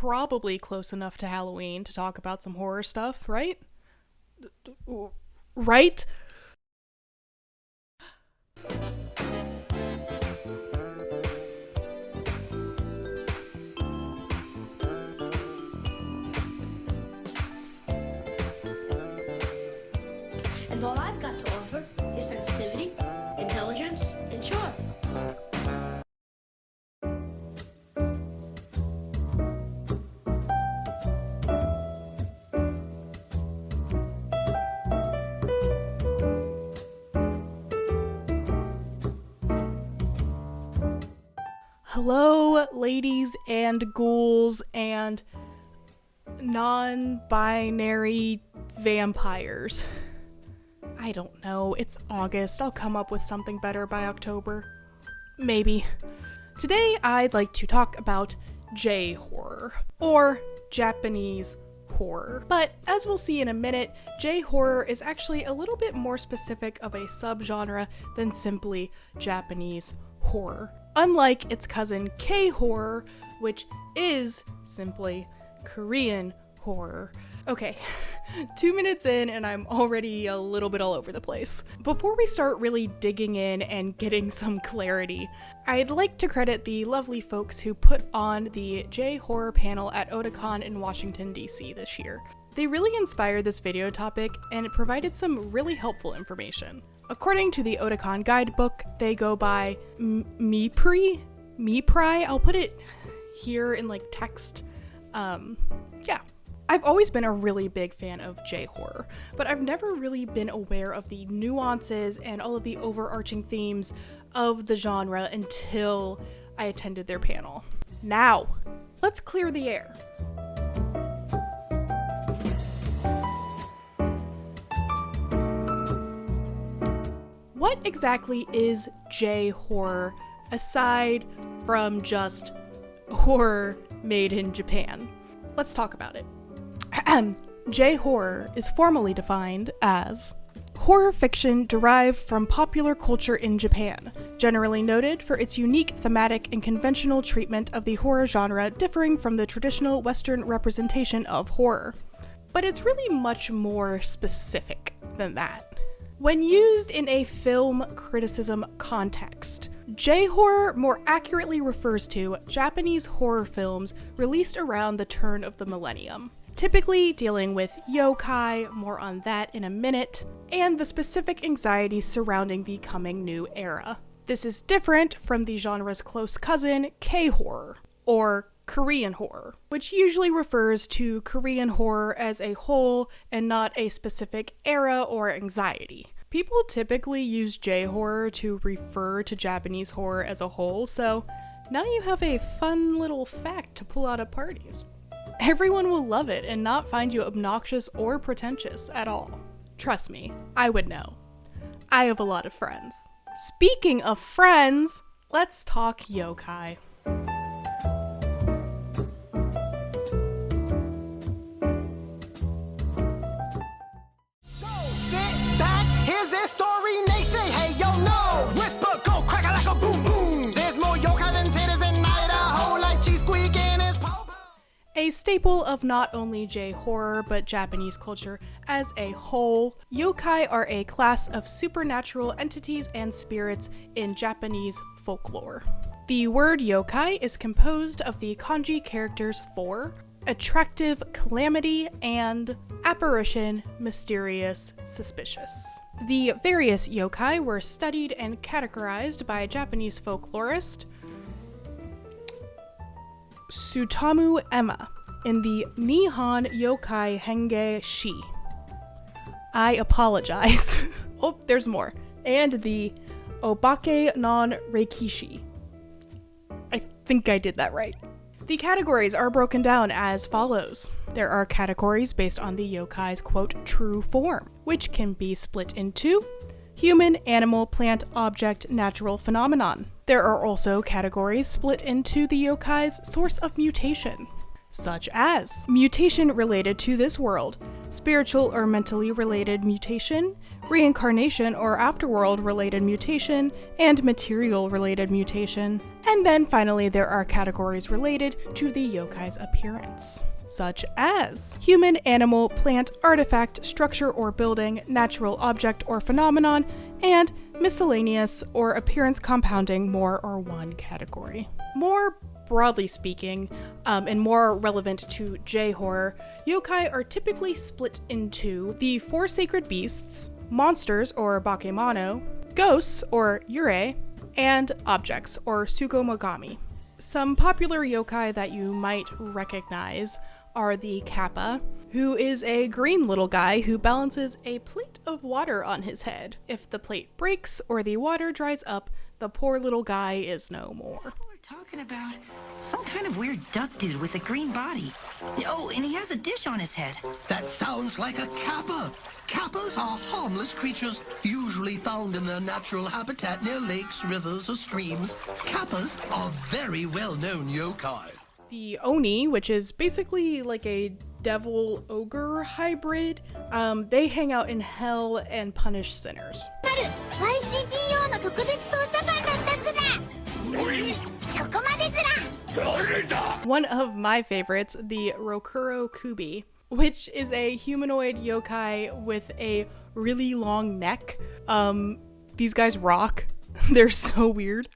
probably close enough to Halloween to talk about some horror stuff, right? Right? And all I've got to offer is sensitivity, intelligence, and charm. Hello, ladies and ghouls and non-binary vampires. I don't know, it's August. I'll come up with something better by October. Maybe. Today, I'd like to talk about J-horror, or Japanese horror. But as we'll see in a minute, J-horror is actually a little bit more specific of a subgenre than simply Japanese horror. Unlike its cousin K-horror, which is simply Korean horror. Okay, 2 minutes in and I'm already a little bit all over the place. Before we start really digging in and getting some clarity, I'd like to credit the lovely folks who put on the J-horror panel at Otakon in Washington, D.C. this year. They really inspired this video topic and it provided some really helpful information. According to the Otakon guidebook, they go by Mipri? I'll put it here in like text. Yeah. I've always been a really big fan of J-horror, but I've never really been aware of the nuances and all of the overarching themes of the genre until I attended their panel. Now, let's clear the air. What exactly is J-horror aside from just horror made in Japan? Let's talk about it. J-horror is formally defined as horror fiction derived from popular culture in Japan, generally noted for its unique thematic and conventional treatment of the horror genre differing from the traditional Western representation of horror. But it's really much more specific than that. When used in a film criticism context, J-horror more accurately refers to Japanese horror films released around the turn of the millennium, typically dealing with yokai, more on that in a minute, and the specific anxieties surrounding the coming new era. This is different from the genre's close cousin, K-horror, or Korean horror, which usually refers to Korean horror as a whole and not a specific era or anxiety. People typically use J-horror to refer to Japanese horror as a whole, so now you have a fun little fact to pull out at parties. Everyone will love it and not find you obnoxious or pretentious at all. Trust me, I would know. I have a lot of friends. Speaking of friends, let's talk yokai. A staple of not only J-horror, but Japanese culture as a whole, yokai are a class of supernatural entities and spirits in Japanese folklore. The word yokai is composed of the kanji characters for attractive, calamity, and apparition, mysterious, suspicious. The various yokai were studied and categorized by Japanese folklorist Tsutomu Emma in the Nihon Yokai Henge Shi. I apologize. Oh, there's more. And the Obake non Reikishi. I think I did that right. The categories are broken down as follows. There are categories based on the yokai's, quote, true form, which can be split into human, animal, plant, object, natural phenomenon. There are also categories split into the yokai's source of mutation. such as mutation related to this world, spiritual or mentally related mutation, reincarnation or afterworld related mutation, and material related mutation. And then finally, there are categories related to the yokai's appearance, such as human, animal, plant, artifact, structure or building, natural object or phenomenon, and miscellaneous or appearance compounding more or one category. More broadly speaking, and more relevant to J-horror, yokai are typically split into the 4 sacred beasts, monsters or bakemono, ghosts or yurei, and objects or sugomogami. Some popular yokai that you might recognize are the Kappa, who is a green little guy who balances a plate of water on his head. If the plate breaks or the water dries up, the poor little guy is no more. Talking about some kind of weird duck dude with a green body. Oh, and he has a dish on his head. That sounds like a kappa. Kappas are harmless creatures, usually found in their natural habitat near lakes, rivers, or streams. Kappas are very well-known yokai. The Oni, which is basically like a devil-ogre hybrid, they hang out in hell and punish sinners. One of my favorites, the Rokuro Kubi, which is a humanoid yokai with a really long neck. These guys rock. They're so weird.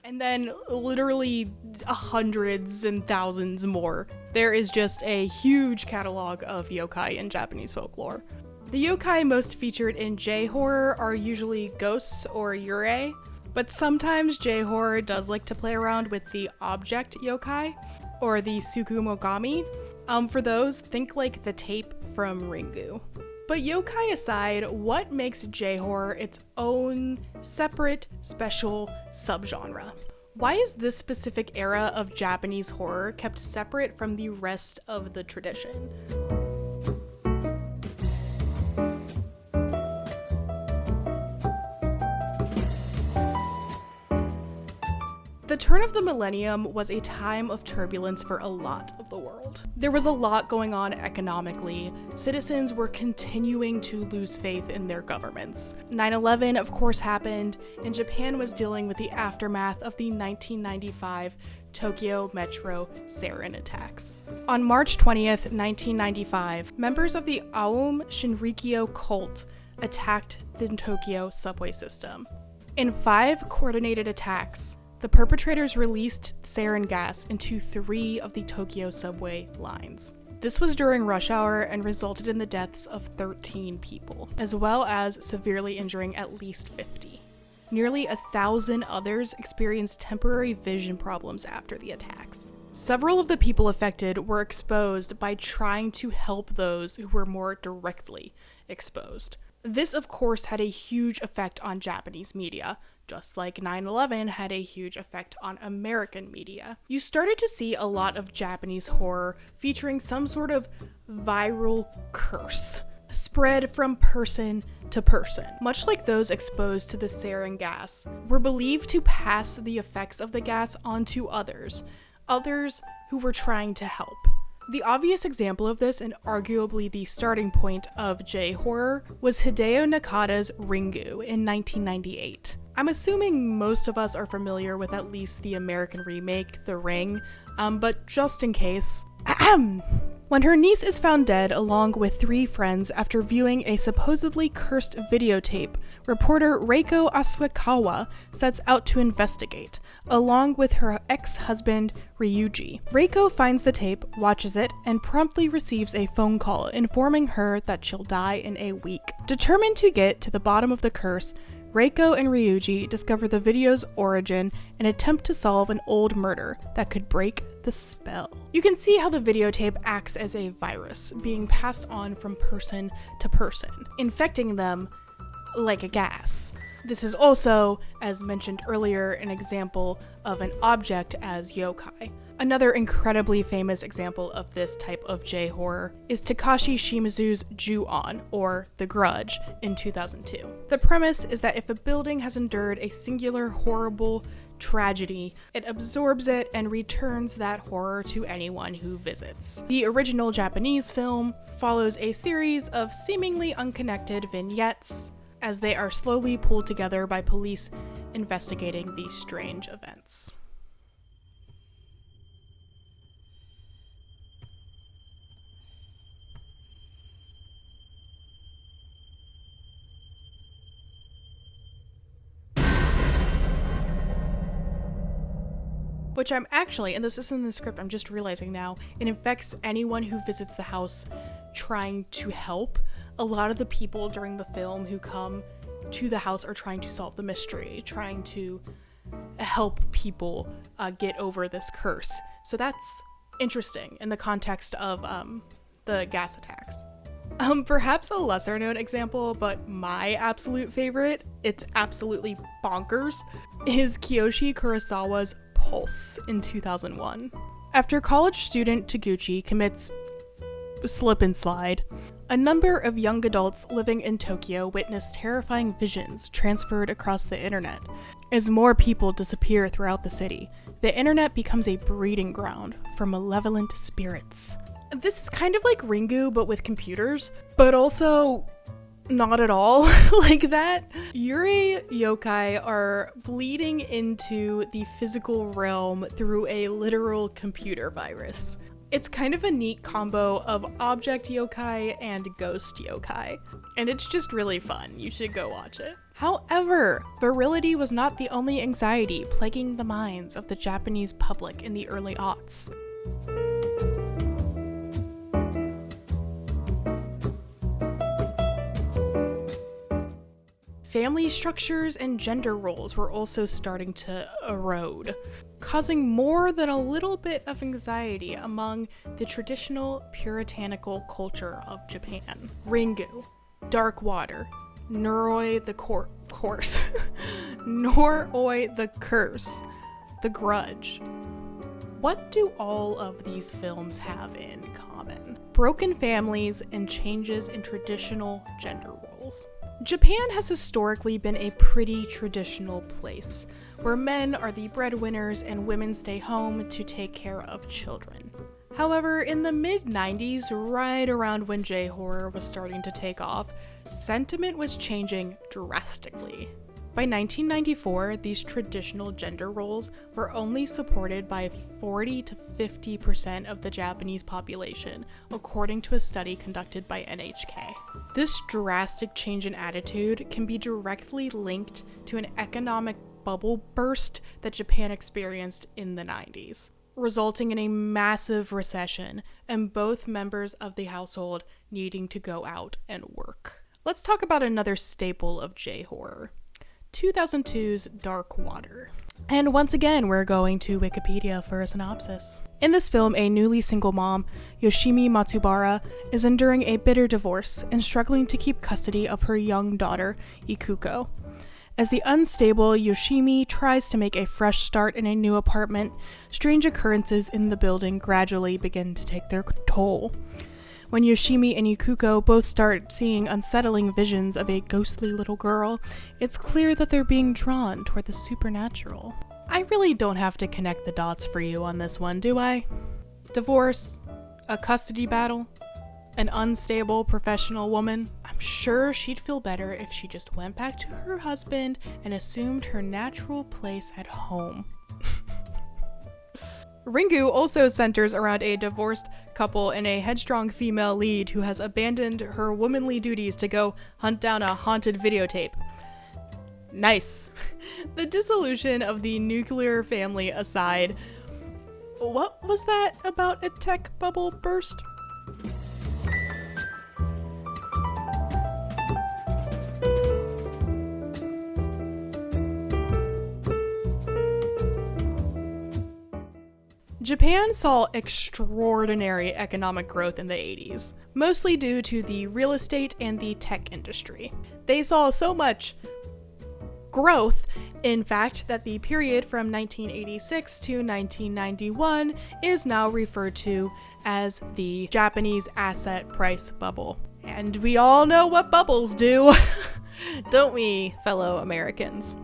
And then literally hundreds and thousands more. There is just a huge catalog of yokai in Japanese folklore. The yokai most featured in J-horror are usually ghosts or yurei, but sometimes J-horror does like to play around with the object yokai, or the sugomogami. For those, think like the tape from Ringu. But yokai aside, what makes J-horror its own separate, special subgenre? Why is this specific era of Japanese horror kept separate from the rest of the tradition? The turn of the millennium was a time of turbulence for a lot of the world. There was a lot going on economically. Citizens were continuing to lose faith in their governments. 9/11, of course, happened, and Japan was dealing with the aftermath of the 1995 Tokyo Metro sarin attacks. On March 20th, 1995, members of the Aum Shinrikyo cult attacked the Tokyo subway system. In 5 coordinated attacks, the perpetrators released sarin gas into 3 of the Tokyo subway lines. This was during rush hour and resulted in the deaths of 13 people, as well as severely injuring at least 50. Nearly 1,000 others experienced temporary vision problems after the attacks. Several of the people affected were exposed by trying to help those who were more directly exposed. This, of course, had a huge effect on Japanese media, just like 9/11 had a huge effect on American media. You started to see a lot of Japanese horror featuring some sort of viral curse, spread from person to person. Much like those exposed to the sarin gas, were believed to pass the effects of the gas onto others who were trying to help. The obvious example of this, and arguably the starting point of J-horror, was Hideo Nakata's Ringu in 1998. I'm assuming most of us are familiar with at least the American remake, The Ring, but just in case. When her niece is found dead along with 3 friends after viewing a supposedly cursed videotape, reporter Reiko Asakawa sets out to investigate, along with her ex-husband Ryuji. Reiko finds the tape, watches it, and promptly receives a phone call informing her that she'll die in a week. Determined to get to the bottom of the curse, Reiko and Ryuji discover the video's origin and attempt to solve an old murder that could break the spell. You can see how the videotape acts as a virus, being passed on from person to person, infecting them like a gas. This is also, as mentioned earlier, an example of an object as yokai. Another incredibly famous example of this type of J-horror is Takashi Shimizu's Ju-On, or The Grudge, in 2002. The premise is that if a building has endured a singular horrible tragedy, it absorbs it and returns that horror to anyone who visits. The original Japanese film follows a series of seemingly unconnected vignettes as they are slowly pulled together by police investigating these strange events. Which I'm actually, and this isn't in the script, I'm just realizing now, it infects anyone who visits the house trying to help. A lot of the people during the film who come to the house are trying to solve the mystery, trying to help people get over this curse. So that's interesting in the context of the gas attacks. Perhaps a lesser known example, but my absolute favorite, it's absolutely bonkers, is Kiyoshi Kurosawa's Pulse in 2001. After college student Taguchi commits slip and slide, a number of young adults living in Tokyo witness terrifying visions transferred across the internet. As more people disappear throughout the city, the internet becomes a breeding ground for malevolent spirits. This is kind of like Ringu, but with computers, but also not at all like that. Yurei yokai are bleeding into the physical realm through a literal computer virus. It's kind of a neat combo of object yokai and ghost yokai, and it's just really fun. You should go watch it. However, virility was not the only anxiety plaguing the minds of the Japanese public in the early aughts. Family structures and gender roles were also starting to erode, causing more than a little bit of anxiety among the traditional puritanical culture of Japan. Ringu, Dark Water, Noroi the Curse, Noroi the Curse, The Grudge. What do all of these films have in common? Broken families and changes in traditional gender roles. Japan has historically been a pretty traditional place, where men are the breadwinners and women stay home to take care of children. However, in the mid-90s, right around when J-horror was starting to take off, sentiment was changing drastically. By 1994, these traditional gender roles were only supported by 40 to 50% of the Japanese population, according to a study conducted by NHK. This drastic change in attitude can be directly linked to an economic bubble burst that Japan experienced in the 90s, resulting in a massive recession and both members of the household needing to go out and work. Let's talk about another staple of J-horror. 2002's Dark Water. And once again, we're going to Wikipedia for a synopsis. In this film, a newly single mom, Yoshimi Matsubara, is enduring a bitter divorce and struggling to keep custody of her young daughter, Ikuko. As the unstable Yoshimi tries to make a fresh start in a new apartment, strange occurrences in the building gradually begin to take their toll. When Yoshimi and Ikuko both start seeing unsettling visions of a ghostly little girl, it's clear that they're being drawn toward the supernatural. I really don't have to connect the dots for you on this one, do I? Divorce, a custody battle, an unstable professional woman. I'm sure she'd feel better if she just went back to her husband and assumed her natural place at home. Ringu also centers around a divorced couple and a headstrong female lead who has abandoned her womanly duties to go hunt down a haunted videotape. Nice. The dissolution of the nuclear family aside, what was that about a tech bubble burst? Japan saw extraordinary economic growth in the 80s, mostly due to the real estate and the tech industry. They saw so much growth, in fact, that the period from 1986 to 1991 is now referred to as the Japanese asset price bubble. And we all know what bubbles do, don't we, fellow Americans?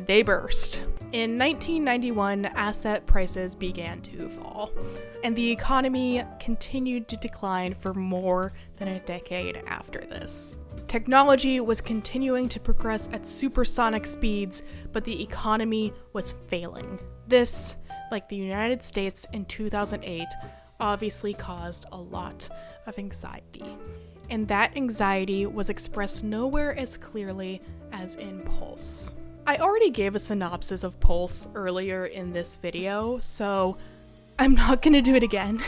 They burst. In 1991, asset prices began to fall, and the economy continued to decline for more than a decade after this. Technology was continuing to progress at supersonic speeds, but the economy was failing. This, like the United States in 2008, obviously caused a lot of anxiety. And that anxiety was expressed nowhere as clearly as in Pulse. I already gave a synopsis of Pulse earlier in this video, so I'm not gonna do it again.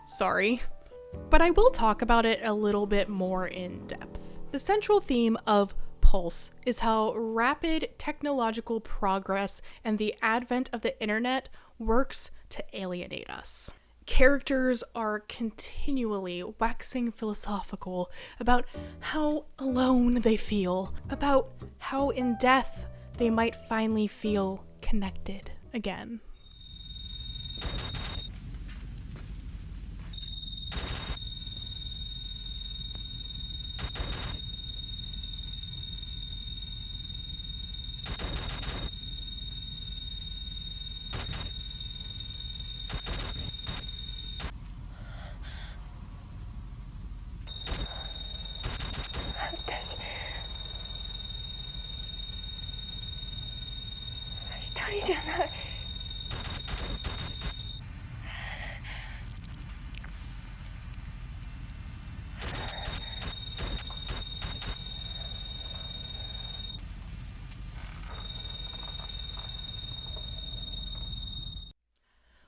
Sorry. But I will talk about it a little bit more in depth. The central theme of Pulse is how rapid technological progress and the advent of the internet works to alienate us. Characters are continually waxing philosophical about how alone they feel, about how in death they might finally feel connected again.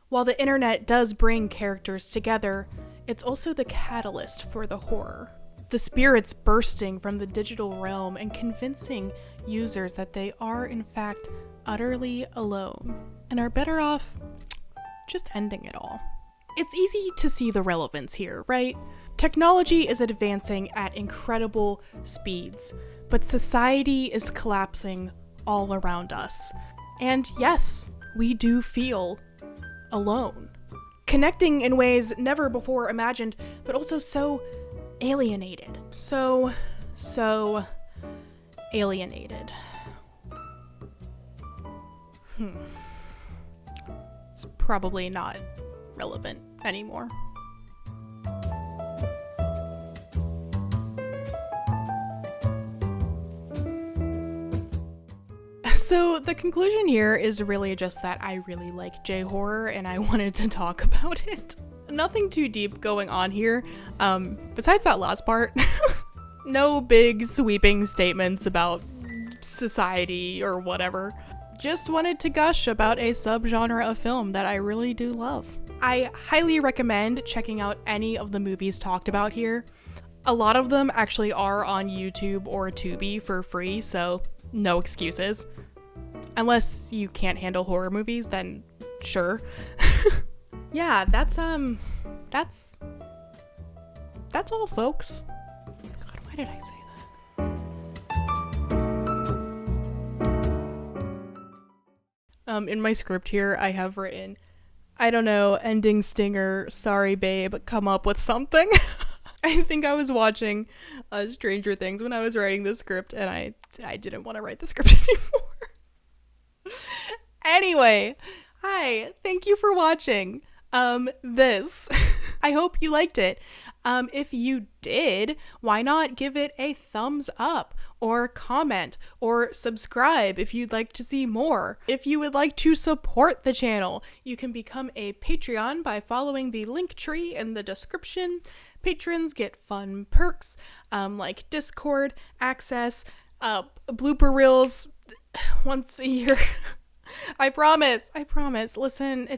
While the internet does bring characters together, it's also the catalyst for the horror. The spirits bursting from the digital realm and convincing users that they are in fact utterly alone and are better off just ending it all. It's easy to see the relevance here, right? Technology is advancing at incredible speeds, but society is collapsing all around us. And yes, we do feel alone. Connecting in ways never before imagined, but also so alienated. So alienated. It's probably not relevant anymore. So the conclusion here is really just that I really like J-horror and I wanted to talk about it. Nothing too deep going on here, besides that last part. No big sweeping statements about society or whatever. Just wanted to gush about a subgenre of film that I really do love. I highly recommend checking out any of the movies talked about here. A lot of them actually are on YouTube or Tubi for free, so no excuses. Unless you can't handle horror movies, then sure. Yeah, that's all, folks. God, why did I say that? In my script here, I have written, I don't know, ending stinger, sorry babe, come up with something. I think I was watching Stranger Things when I was writing this script, and I didn't want to write the script anymore. Anyway, hi, thank you for watching this. I hope you liked it. If you did, why not give it a thumbs up or comment or subscribe if you'd like to see more. If you would like to support the channel, you can become a Patreon by following the link tree in the description. Patrons get fun perks like Discord access, blooper reels once a year. I promise. Listen,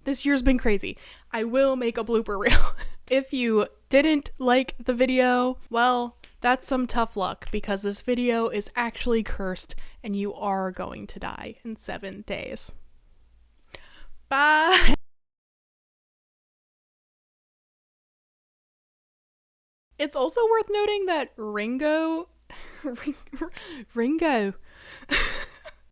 this year's been crazy. I will make a blooper reel. If you didn't like the video, well, that's some tough luck because this video is actually cursed and you are going to die in 7 days. Bye. Bye. It's also worth noting that Ringo